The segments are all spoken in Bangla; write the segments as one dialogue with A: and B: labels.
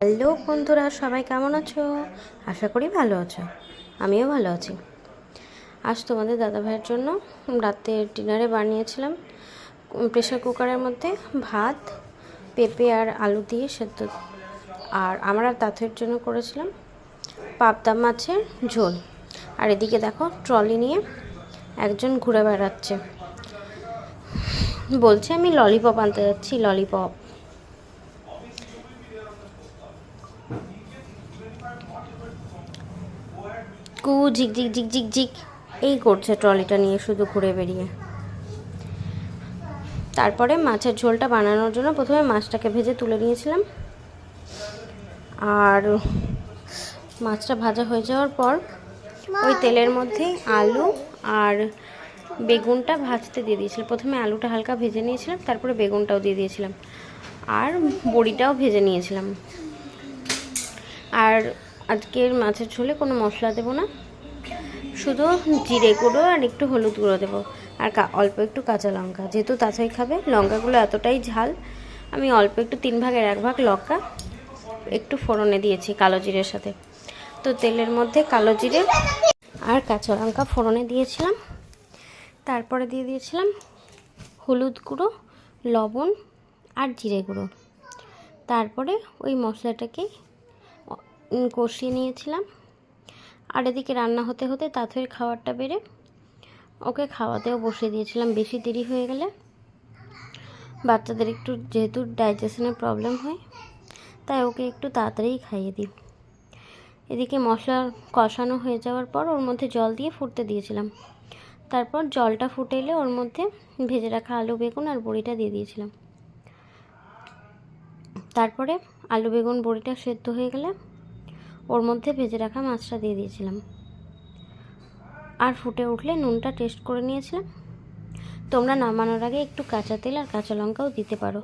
A: হ্যালো বন্ধুরা, সবাই কেমন আছো? আশা করি ভালো আছো। আমিও ভালো আছি। আজ তোমাদের দাদাভাইয়ের জন্য রাতে ডিনারে বানিয়েছিলাম প্রেশার কুকারের মধ্যে ভাত, পেঁপে আর আলু দিয়ে সেদ্ধ। আর আমরা দাদার জন্য করেছিলাম পাবদা মাছের ঝোল। আর এদিকে দেখো ট্রলি নিয়ে একজন ঘুরে বেড়াচ্ছে, বলছে আমি ললিপপ আনতে যাচ্ছি, ললিপপ। কু ঝিক ঝিক ঝিক ঝিক ঝিক এই করছে ট্রলিটা নিয়ে শুধু ঘুরে বেরিয়ে। তারপরে মাছের ঝোলটা বানানোর জন্য প্রথমে মাছটাকে ভেজে তুলে নিয়েছিলাম। আর মাছটা ভাজা হয়ে যাওয়ার পর ওই তেলের মধ্যে আলু আর বেগুনটা ভাজতে দিয়ে দিয়েছিলাম। প্রথমে আলুটা হালকা ভেজে নিয়েছিলাম, তারপরে বেগুনটাও দিয়ে দিয়েছিলাম, আর বড়িটাও ভেজে নিয়েছিলাম। আর আজকের মাছের ঝোলে কোনো মশলা দেবো না, শুধু জিরে গুঁড়ো আর একটু হলুদ গুঁড়ো দেবো, আর অল্প একটু কাঁচা লঙ্কা। যেহেতু তাছাই খাবে, লঙ্কাগুলো এতটাই ঝাল, আমি অল্প একটু 3/1 লঙ্কা একটু ফোড়নে দিয়েছি কালো জিরের সাথে। তো তেলের মধ্যে কালো জিরে আর কাঁচা লঙ্কা ফোড়নে দিয়েছিলাম। তারপরে দিয়ে দিয়েছিলাম হলুদ গুঁড়ো, লবণ আর জিরে গুঁড়ো। তারপরে ওই মশলাটাকে কষিয়ে নিয়েছিলাম। আর এদিকে রান্না হতে হতে তাঁতের খাবারটা বেড়ে ওকে খাওয়াতেও বসিয়ে দিয়েছিলাম। বেশি দেরি হয়ে গেলে বাচ্চাদের একটু যেহেতু ডাইজেশনের প্রবলেম হয়, তাই ওকে একটু তাড়াতাড়ি খাইয়ে দিই। এদিকে মশলা কষানো হয়ে যাওয়ার পর ওর মধ্যে জল দিয়ে ফুটতে দিয়েছিলাম। তারপর জলটা ফুটে এলে ওর মধ্যে ভেজে রাখা আলু, বেগুন আর বড়িটা দিয়ে দিয়েছিলাম। তারপরে আলু, বেগুন, বড়িটা সেদ্ধ হয়ে গেলে ওর মধ্যে ভেজে রাখা মাছটা দিয়ে দিয়েছিলাম। আর ফুটে উঠলে নুনটা টেস্ট করে নিয়েছিলাম। তোমরা নামানোর আগে একটু কাঁচা তেল আর কাঁচা লঙ্কাও দিতে পারো,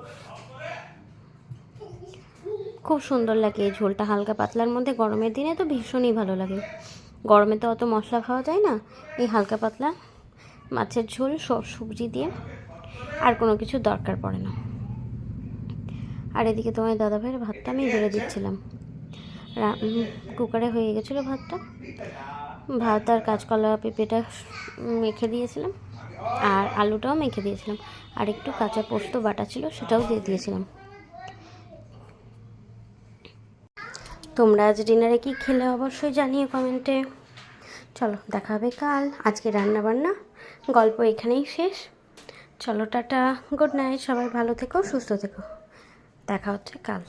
A: খুব সুন্দর লাগে এই ঝোলটা। হালকা পাতলার মধ্যে গরমের দিনে তো ভীষণই ভালো লাগে। গরমে তো অত মশলা খাওয়া যায় না, এই হালকা পাতলা মাছের ঝোল সব সবজি দিয়ে আর কোনো কিছু দরকার পড়ে না। আর এদিকে তোমার দাদাভাইয়ের ভাতটা আমি বেড়ে দিচ্ছিলাম। কুকারে হয়ে গেছিলো ভাতটা। ভাত আর কাঁচকলা পেঁপেটা মেখে দিয়েছিলাম, আর আলুটাও মেখে দিয়েছিলাম, আর একটু কাঁচা পোস্ত বাটা ছিল সেটাও দিয়ে দিয়েছিলাম। তোমরা আজ ডিনারে কি খেলে অবশ্যই জানিয়ে কমেন্টে। চলো দেখা হবে কাল। আজকে রান্না বান্না গল্প এখানেই শেষ। চলো টাটা, গুড নাইট, সবাই ভালো থেকো, সুস্থ থেকো, দেখা হচ্ছে কাল।